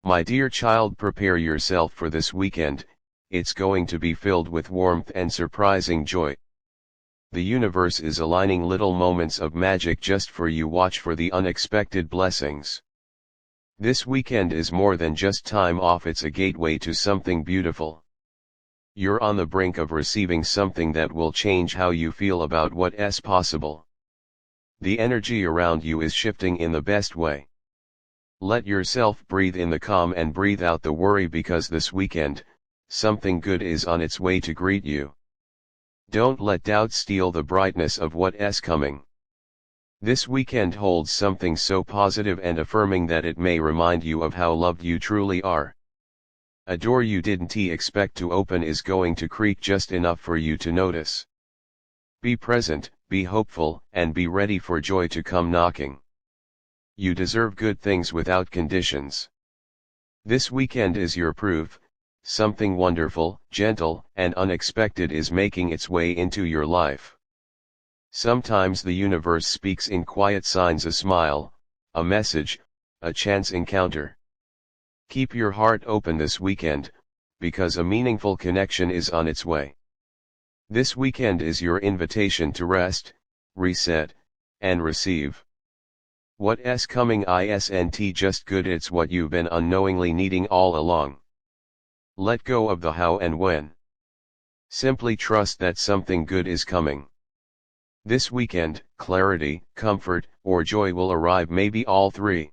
My dear child, prepare yourself for this weekend. It's going to be filled with warmth and surprising joy. The universe is aligning little moments of magic just for you. Watch for the unexpected blessings. This weekend is more than just time off, it's a gateway to something beautiful. You're on the brink of receiving something that will change how you feel about what's possible. The energy around you is shifting in the best way. Let yourself breathe in the calm and breathe out the worry, because this weekend, something good is on its way to greet you. Don't let doubt steal the brightness of what's coming. This weekend holds something so positive and affirming that it may remind you of how loved you truly are. A door you didn't expect to open is going to creak just enough for you to notice. Be present, be hopeful, and be ready for joy to come knocking. You deserve good things without conditions. This weekend is your proof. Something wonderful, gentle, and unexpected is making its way into your life. Sometimes the universe speaks in quiet signs: a smile, a message, a chance encounter. Keep your heart open this weekend, because a meaningful connection is on its way. This weekend is your invitation to rest, reset, and receive. What's coming isn't just good, it's what you've been unknowingly needing all along. Let go of the how and when. Simply trust that something good is coming. This weekend, clarity, comfort, or joy will arrive, maybe all three.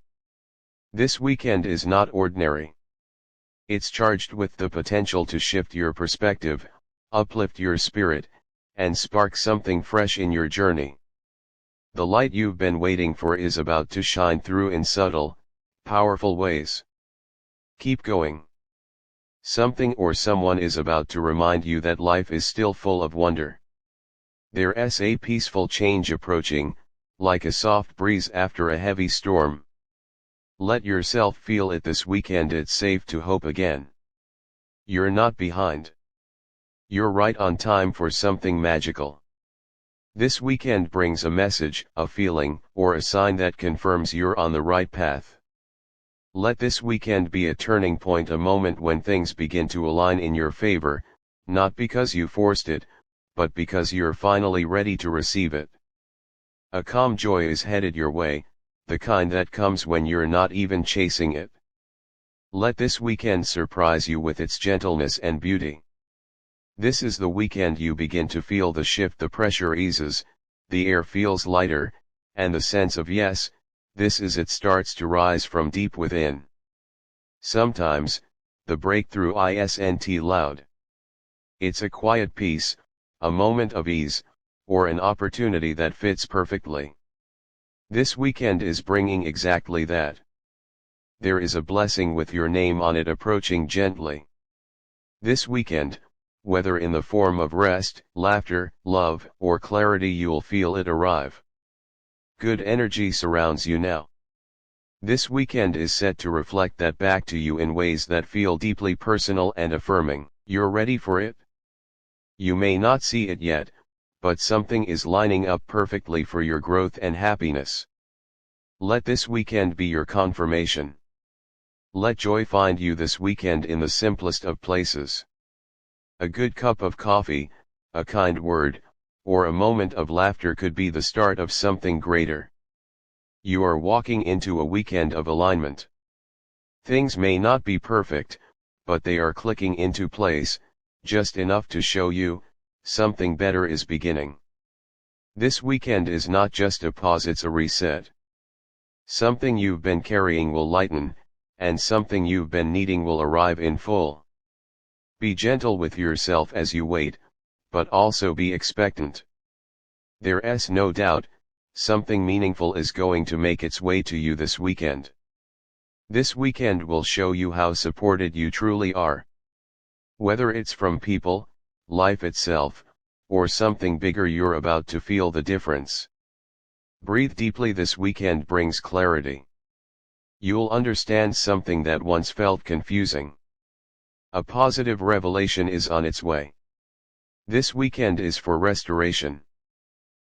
This weekend is not ordinary. It's charged with the potential to shift your perspective, uplift your spirit, and spark something fresh in your journey. The light you've been waiting for is about to shine through in subtle, powerful ways. Keep going. Something or someone is about to remind you that life is still full of wonder. There's a peaceful change approaching, like a soft breeze after a heavy storm. Let yourself feel it this weekend. It's safe to hope again. You're not behind. You're right on time for something magical. This weekend brings a message, a feeling, or a sign that confirms you're on the right path. Let this weekend be a turning point, a moment when things begin to align in your favor, not because you forced it, but because you're finally ready to receive it. A calm joy is headed your way, the kind that comes when you're not even chasing it. Let this weekend surprise you with its gentleness and beauty. This is the weekend you begin to feel the shift, the pressure eases, the air feels lighter, and the sense of yes, this is it starts to rise from deep within. Sometimes, the breakthrough isn't loud. It's a quiet peace, a moment of ease, or an opportunity that fits perfectly. This weekend is bringing exactly that. There is a blessing with your name on it approaching gently. This weekend, whether in the form of rest, laughter, love, or clarity, you'll feel it arrive. Good energy surrounds you now. This weekend is set to reflect that back to you in ways that feel deeply personal and affirming. You're ready for it? You may not see it yet, but something is lining up perfectly for your growth and happiness. Let this weekend be your confirmation. Let joy find you this weekend in the simplest of places. A good cup of coffee, a kind word, or a moment of laughter could be the start of something greater. You are walking into a weekend of alignment. Things may not be perfect, but they are clicking into place, just enough to show you, something better is beginning. This weekend is not just a pause, it's a reset. Something you've been carrying will lighten, and something you've been needing will arrive in full. Be gentle with yourself as you wait, but also be expectant. There's no doubt, something meaningful is going to make its way to you this weekend. This weekend will show you how supported you truly are. Whether it's from people, life itself, or something bigger, you're about to feel the difference. Breathe deeply. This weekend brings clarity. You'll understand something that once felt confusing. A positive revelation is on its way. This weekend is for restoration.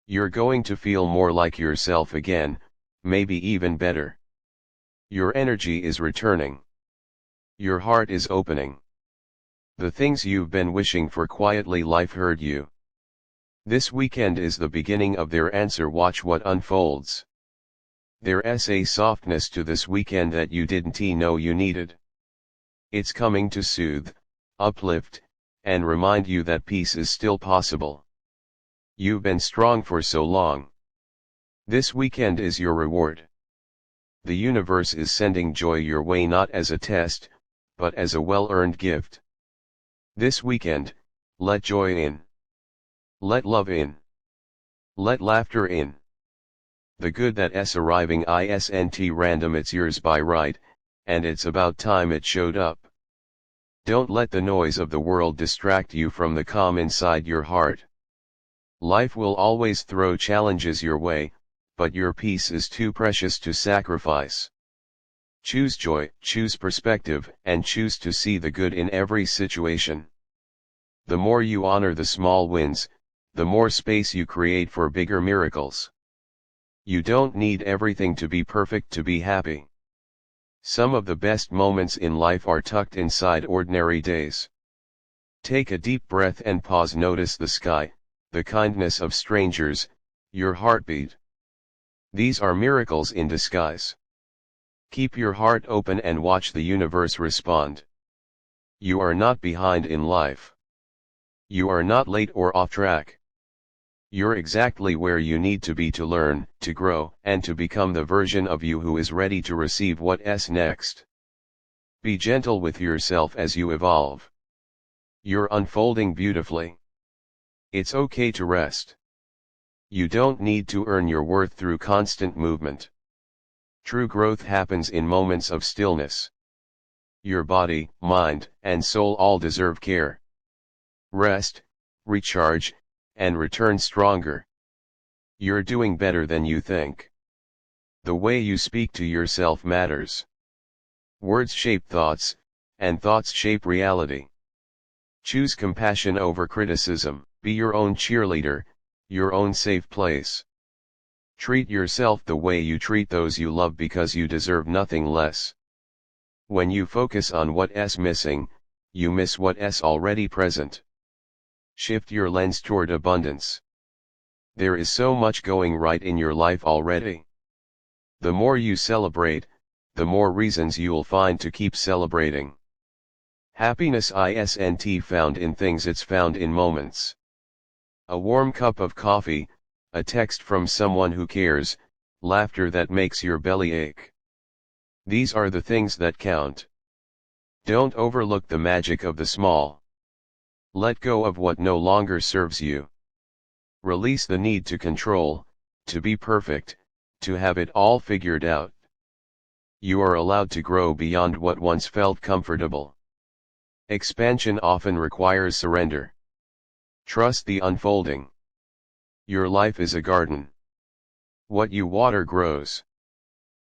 You're going to feel more like yourself again, maybe even better. Your energy is returning. Your heart is opening. The things you've been wishing for quietly, life heard you. This weekend is the beginning of their answer. Watch what unfolds. There's a softness to this weekend that you didn't know you needed. It's coming to soothe, uplift, and remind you that peace is still possible. You've been strong for so long. This weekend is your reward. The universe is sending joy your way, not as a test, but as a well-earned gift. This weekend, let joy in. Let love in. Let laughter in. The good that's arriving isn't random, it's yours by right, and it's about time it showed up. Don't let the noise of the world distract you from the calm inside your heart. Life will always throw challenges your way, but your peace is too precious to sacrifice. Choose joy, choose perspective, and choose to see the good in every situation. The more you honor the small wins, the more space you create for bigger miracles. You don't need everything to be perfect to be happy. Some of the best moments in life are tucked inside ordinary days. Take a deep breath and pause. Notice the sky, the kindness of strangers, your heartbeat. These are miracles in disguise. Keep your heart open and watch the universe respond. You are not behind in life. You are not late or off track. You're exactly where you need to be to learn, to grow, and to become the version of you who is ready to receive what's next. Be gentle with yourself as you evolve. You're unfolding beautifully. It's okay to rest. You don't need to earn your worth through constant movement. True growth happens in moments of stillness. Your body, mind, and soul all deserve care. Rest, recharge, and return stronger. You're doing better than you think. The way you speak to yourself matters. Words shape thoughts, and thoughts shape reality. Choose compassion over criticism. Be your own cheerleader, your own safe place. Treat yourself the way you treat those you love, because you deserve nothing less. When you focus on what's missing, you miss what's already present. Shift your lens toward abundance. There is so much going right in your life already. The more you celebrate, the more reasons you'll find to keep celebrating. Happiness isn't found in things, it's found in moments. A warm cup of coffee, a text from someone who cares, laughter that makes your belly ache. These are the things that count. Don't overlook the magic of the small. Let go of what no longer serves you. Release the need to control, to be perfect, to have it all figured out. You are allowed to grow beyond what once felt comfortable. Expansion often requires surrender. Trust the unfolding. Your life is a garden. What you water grows.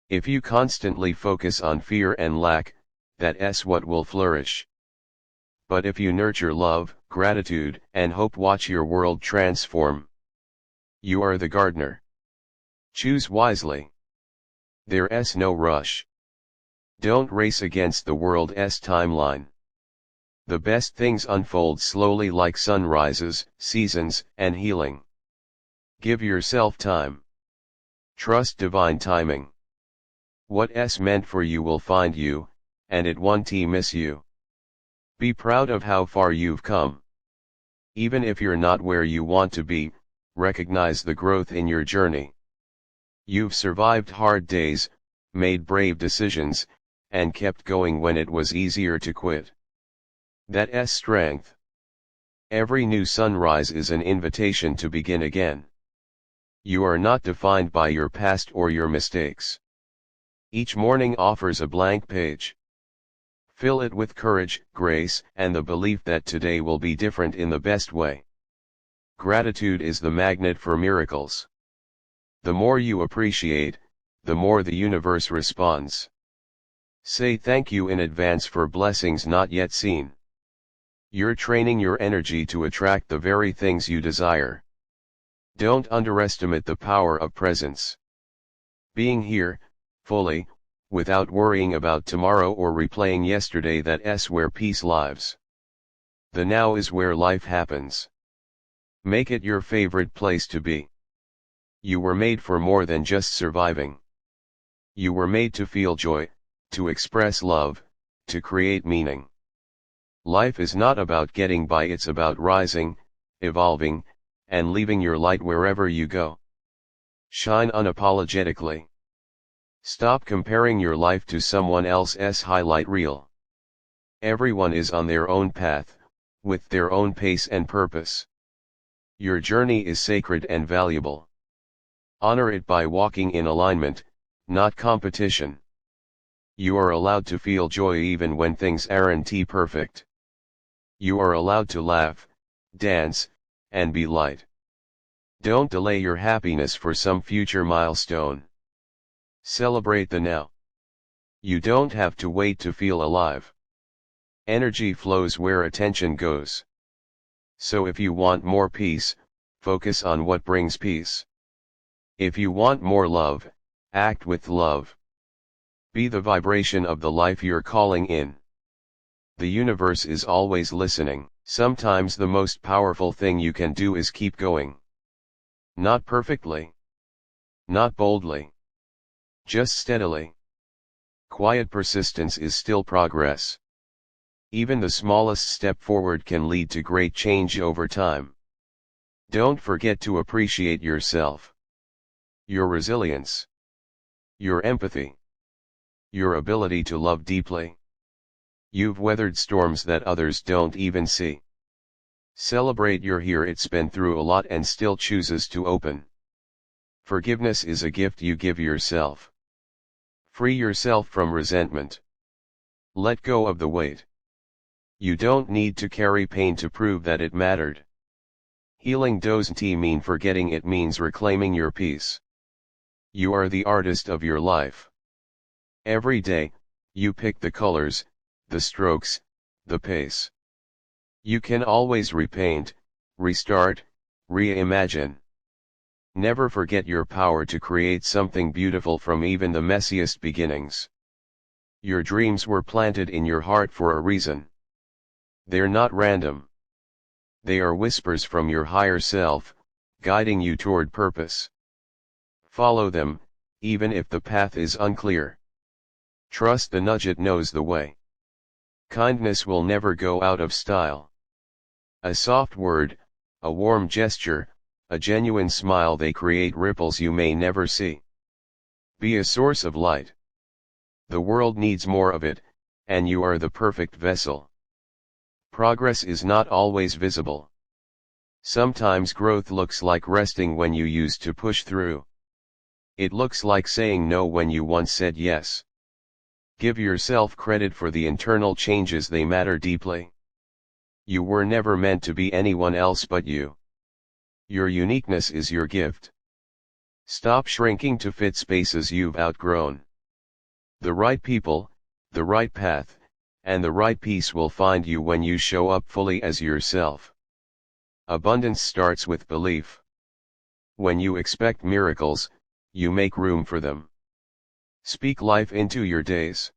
If you constantly focus on fear and lack, that's what will flourish. But if you nurture love, gratitude, and hope, watch your world transform. You are the gardener. Choose wisely. There's no rush. Don't race against the world's timeline. The best things unfold slowly, like sunrises, seasons, and healing. Give yourself time. Trust divine timing. What's meant for you will find you, and it won't miss you. Be proud of how far you've come. Even if you're not where you want to be, recognize the growth in your journey. You've survived hard days, made brave decisions, and kept going when it was easier to quit. That's strength. Every new sunrise is an invitation to begin again. You are not defined by your past or your mistakes. Each morning offers a blank page. Fill it with courage, grace, and the belief that today will be different in the best way. Gratitude is the magnet for miracles. The more you appreciate, the more the universe responds. Say thank you in advance for blessings not yet seen. You're training your energy to attract the very things you desire. Don't underestimate the power of presence. Being here, fully, without worrying about tomorrow or replaying yesterday. That's where peace lives. The now is where life happens. Make it your favorite place to be. You were made for more than just surviving. You were made to feel joy, to express love, to create meaning. Life is not about getting by, it's about rising, evolving, and leaving your light wherever you go. Shine unapologetically. Stop comparing your life to someone else's highlight reel. Everyone is on their own path, with their own pace and purpose. Your journey is sacred and valuable. Honor it by walking in alignment, not competition. You are allowed to feel joy even when things aren't perfect. You are allowed to laugh, dance, and be light. Don't delay your happiness for some future milestone. Celebrate the now. You don't have to wait to feel alive. Energy flows where attention goes. So if you want more peace, focus on what brings peace. If you want more love, act with love. Be the vibration of the life you're calling in. The universe is always listening. Sometimes the most powerful thing you can do is keep going. Not perfectly. Not boldly. Just steadily. Quiet persistence is still progress. Even the smallest step forward can lead to great change over time. Don't forget to appreciate yourself. Your resilience. Your empathy. Your ability to love deeply. You've weathered storms that others don't even see. Celebrate your here. It's been through a lot and still chooses to open. Forgiveness is a gift you give yourself. Free yourself from resentment. Let go of the weight. You don't need to carry pain to prove that it mattered. Healing doesn't mean forgetting, it means reclaiming your peace. You are the artist of your life. Every day, you pick the colors, the strokes, the pace. You can always repaint, restart, reimagine. Never forget your power to create something beautiful from even the messiest beginnings. Your dreams were planted in your heart for a reason. They're not random. They are whispers from your higher self, guiding you toward purpose. Follow them, even if the path is unclear. Trust the nudge, it knows the way. Kindness will never go out of style. A soft word, a warm gesture, a genuine smile, they create ripples you may never see. Be a source of light. The world needs more of it, and you are the perfect vessel. Progress is not always visible. Sometimes growth looks like resting when you used to push through. It looks like saying no when you once said yes. Give yourself credit for the internal changes, they matter deeply. You were never meant to be anyone else but you. Your uniqueness is your gift. Stop shrinking to fit spaces you've outgrown. The right people, the right path, and the right peace will find you when you show up fully as yourself. Abundance starts with belief. When you expect miracles, you make room for them. Speak life into your days.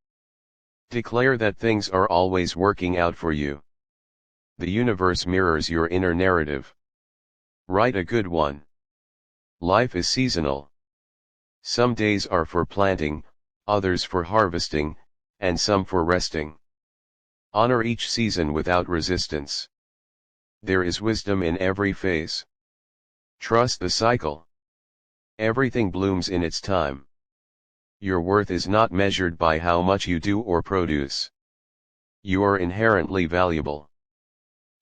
Declare that things are always working out for you. The universe mirrors your inner narrative. Write a good one. Life is seasonal. Some days are for planting, others for harvesting, and some for resting. Honor each season without resistance. There is wisdom in every phase. Trust the cycle. Everything blooms in its time. Your worth is not measured by how much you do or produce. You are inherently valuable.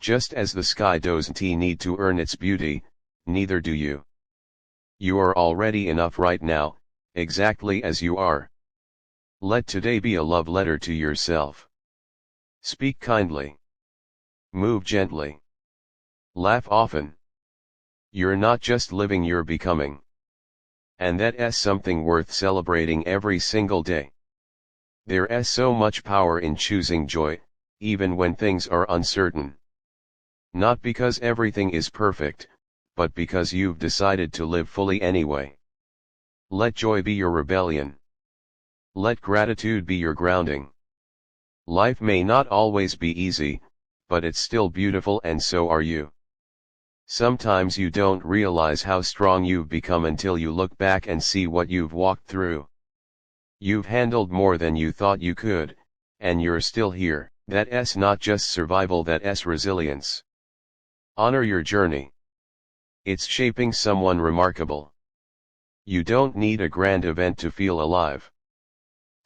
Just as the sky doesn't need to earn its beauty, neither do you. You are already enough right now, exactly as you are. Let today be a love letter to yourself. Speak kindly. Move gently. Laugh often. You're not just living, you're becoming. And that's something worth celebrating every single day. There's so much power in choosing joy, even when things are uncertain. Not because everything is perfect, but because you've decided to live fully anyway. Let joy be your rebellion. Let gratitude be your grounding. Life may not always be easy, but it's still beautiful, and so are you. Sometimes you don't realize how strong you've become until you look back and see what you've walked through. You've handled more than you thought you could, and you're still here. That's not just survival, that's resilience. Honor your journey. It's shaping someone remarkable. You don't need a grand event to feel alive.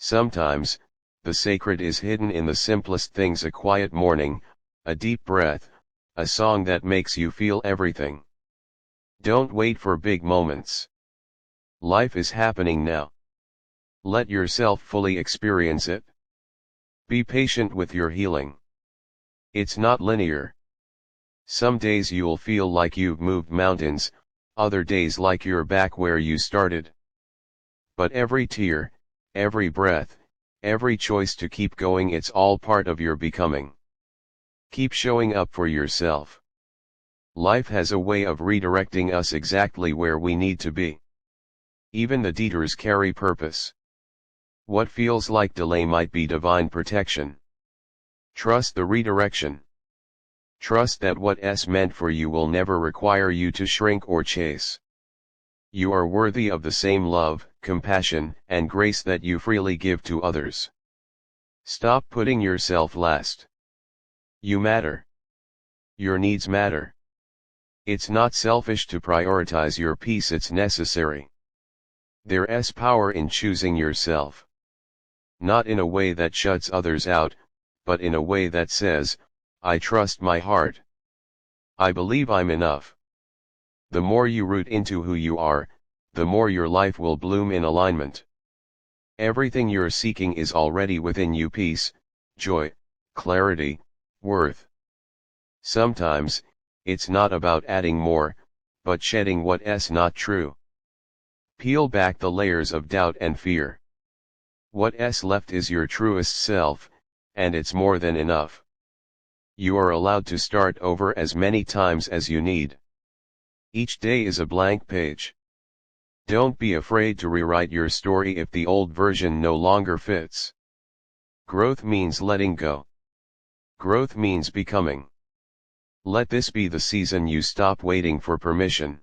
Sometimes, the sacred is hidden in the simplest things: a quiet morning, a deep breath, a song that makes you feel everything. Don't wait for big moments. Life is happening now. Let yourself fully experience it. Be patient with your healing. It's not linear. Some days you'll feel like you've moved mountains, other days like you're back where you started. But every tear, every breath, every choice to keep going, it's all part of your becoming. Keep showing up for yourself. Life has a way of redirecting us exactly where we need to be. Even the detours carry purpose. What feels like delay might be divine protection. Trust the redirection. Trust that what's meant for you will never require you to shrink or chase. You are worthy of the same love, compassion, and grace that you freely give to others. Stop putting yourself last. You matter. Your needs matter. It's not selfish to prioritize your peace, it's necessary. There's power in choosing yourself. Not in a way that shuts others out, but in a way that says, I trust my heart. I believe I'm enough. The more you root into who you are, the more your life will bloom in alignment. Everything you're seeking is already within you: peace, joy, clarity, worth. Sometimes, it's not about adding more, but shedding what's not true. Peel back the layers of doubt and fear. What's left is your truest self, and it's more than enough. You are allowed to start over as many times as you need. Each day is a blank page. Don't be afraid to rewrite your story if the old version no longer fits. Growth means letting go. Growth means becoming. Let this be the season you stop waiting for permission.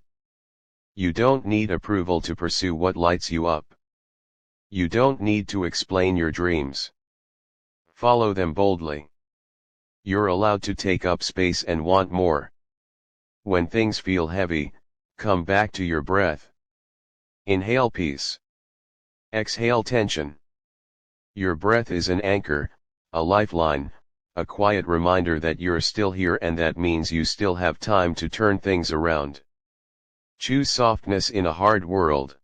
You don't need approval to pursue what lights you up. You don't need to explain your dreams. Follow them boldly. You're allowed to take up space and want more. When things feel heavy, come back to your breath. Inhale peace. Exhale tension. Your breath is an anchor, a lifeline, a quiet reminder that you're still here, and that means you still have time to turn things around. Choose softness in a hard world.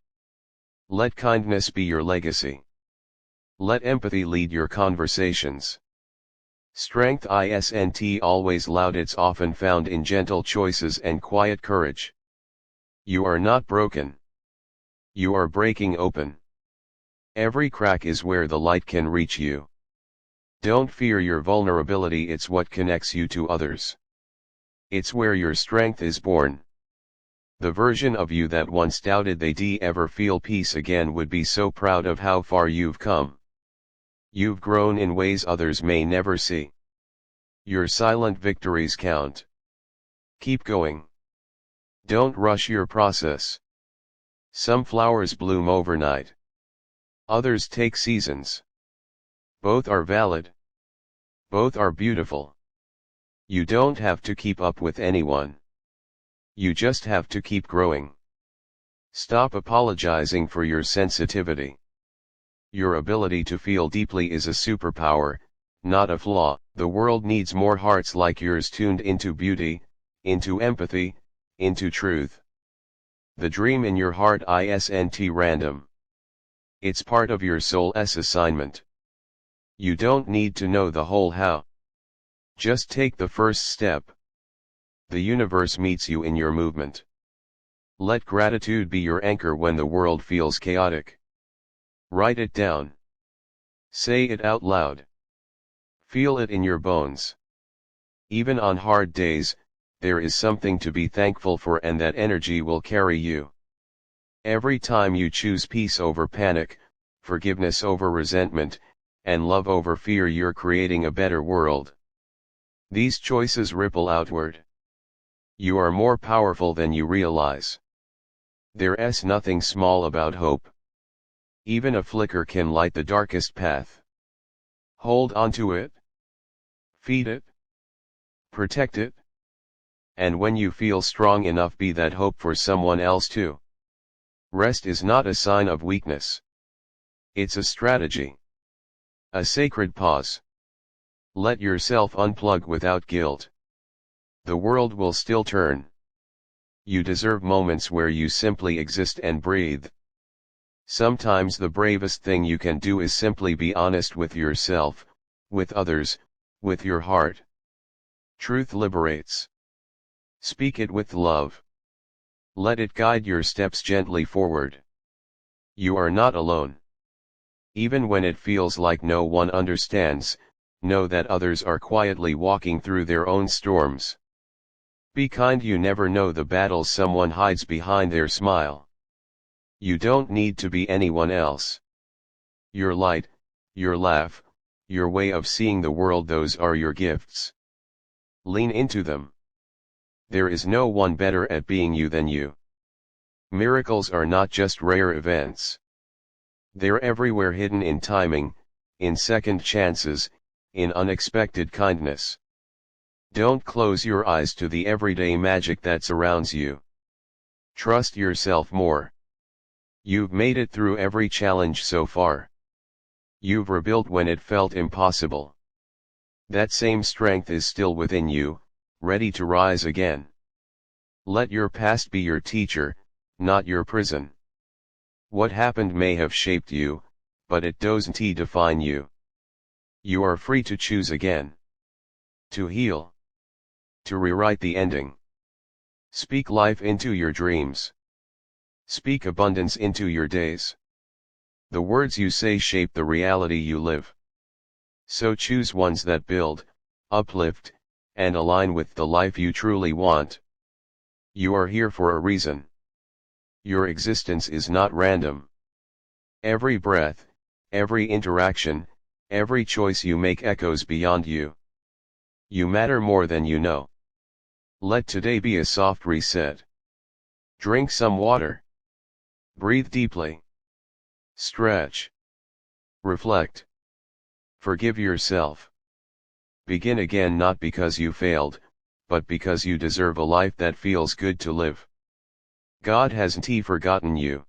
Let kindness be your legacy. Let empathy lead your conversations. Strength isn't always loud, it's often found in gentle choices and quiet courage. You are not broken. You are breaking open. Every crack is where the light can reach you. Don't fear your vulnerability, it's what connects you to others. It's where your strength is born. The version of you that once doubted they'd ever feel peace again would be so proud of how far you've come. You've grown in ways others may never see. Your silent victories count. Keep going. Don't rush your process. Some flowers bloom overnight. Others take seasons. Both are valid. Both are beautiful. You don't have to keep up with anyone. You just have to keep growing. Stop apologizing for your sensitivity. Your ability to feel deeply is a superpower, not a flaw. The world needs more hearts like yours, tuned into beauty, into empathy, into truth. The dream in your heart isn't random. It's part of your soul's assignment. You don't need to know the whole how. Just take the first step. The universe meets you in your movement. Let gratitude be your anchor when the world feels chaotic. Write it down. Say it out loud. Feel it in your bones. Even on hard days, there is something to be thankful for, and that energy will carry you. Every time you choose peace over panic, forgiveness over resentment, and love over fear. You're creating a better world. These choices ripple outward. You are more powerful than you realize. There's nothing small about hope. Even a flicker can light the darkest path. Hold on to it. Feed it. Protect it. And when you feel strong enough, be that hope for someone else too. Rest is not a sign of weakness. It's a strategy. A sacred pause. Let yourself unplug without guilt. The world will still turn. You deserve moments where you simply exist and breathe. Sometimes the bravest thing you can do is simply be honest with yourself, with others, with your heart. Truth liberates. Speak it with love. Let it guide your steps gently forward. You are not alone. Even when it feels like no one understands, know that others are quietly walking through their own storms. Be kind. You never know the battles someone hides behind their smile. You don't need to be anyone else. Your light, your laugh, your way of seeing the world, those are your gifts. Lean into them. There is no one better at being you than you. Miracles are not just rare events. They're everywhere, hidden in timing, in second chances, in unexpected kindness. Don't close your eyes to the everyday magic that surrounds you. Trust yourself more. You've made it through every challenge so far. You've rebuilt when it felt impossible. That same strength is still within you, ready to rise again. Let your past be your teacher, not your prison. What happened may have shaped you, but it doesn't define you. You are free to choose again. To heal. To rewrite the ending. Speak life into your dreams. Speak abundance into your days. The words you say shape the reality you live. So choose ones that build, uplift, and align with the life you truly want. You are here for a reason. Your existence is not random. Every breath, every interaction, every choice you make echoes beyond you. You matter more than you know. Let today be a soft reset. Drink some water. Breathe deeply. Stretch. Reflect. Forgive yourself. Begin again, not because you failed, but because you deserve a life that feels good to live. God hasn't forgotten you.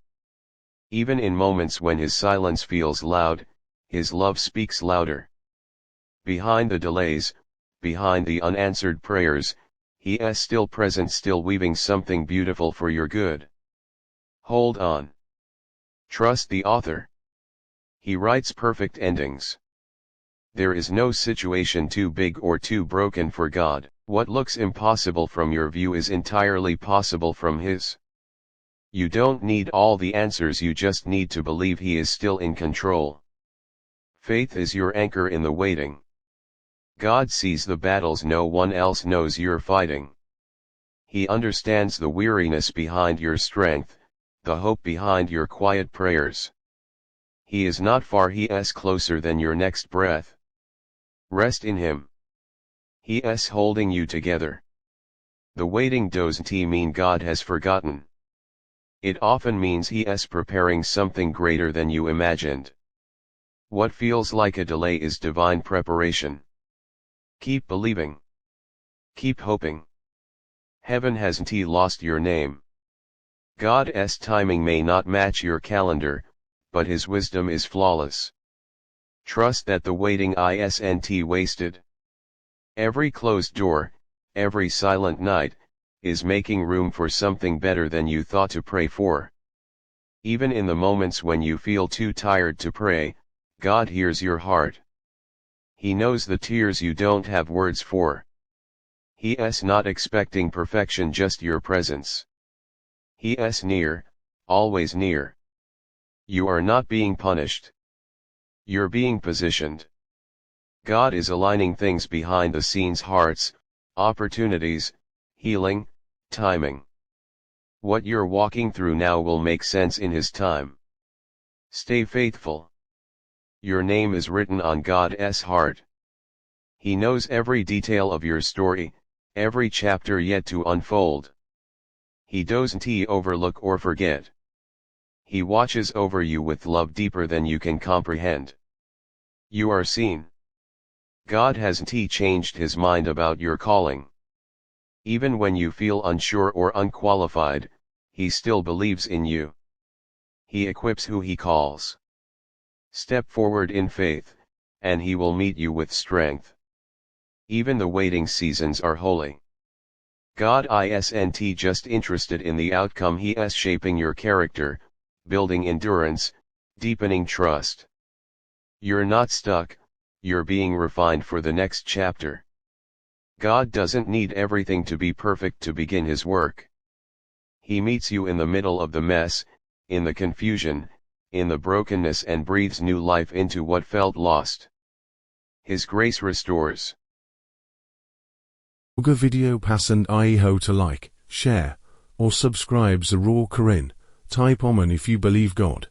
Even in moments when His silence feels loud, His love speaks louder. Behind the delays, behind the unanswered prayers, He is still present, still weaving something beautiful for your good. Hold on. Trust the author. He writes perfect endings. There is no situation too big or too broken for God. What looks impossible from your view is entirely possible from His. You don't need all the answers, you just need to believe He is still in control. Faith is your anchor in the waiting. God sees the battles no one else knows you're fighting. He understands the weariness behind your strength, the hope behind your quiet prayers. He is not far, He is closer than your next breath. Rest in Him. He is holding you together. The waiting doesn't mean God has forgotten. It often means He is preparing something greater than you imagined. What feels like a delay is divine preparation. Keep believing. Keep hoping. Heaven hasn't lost your name. God's timing may not match your calendar, but His wisdom is flawless. Trust that the waiting isn't wasted. Every closed door, every silent night, is making room for something better than you thought to pray for. Even in the moments when you feel too tired to pray, God hears your heart. He knows the tears you don't have words for. He is not expecting perfection, just your presence. He is near, always near. You are not being punished. You're being positioned. God is aligning things behind the scenes, hearts, opportunities, healing, timing. What you're walking through now will make sense in His time. Stay faithful. Your name is written on God's heart. He knows every detail of your story, every chapter yet to unfold. He doesn't overlook or forget. He watches over you with love deeper than you can comprehend. You are seen. God hasn't changed his mind about your calling. Even when you feel unsure or unqualified, he still believes in you. He equips who he calls. Step forward in faith, and he will meet you with strength. Even the waiting seasons are holy. God isn't just interested in the outcome, he is shaping your character, building endurance, deepening trust. You're not stuck, you're being refined for the next chapter. God doesn't need everything to be perfect to begin his work. He meets you in the middle of the mess, in the confusion, in the brokenness, and breathes new life into what felt lost. His grace restores. Video passend 𝐬𝐬 to like, share, or subscribe 𝐬𝐬 𝐂𝐡𝐫𝐢𝐬𝐿 if you believe God.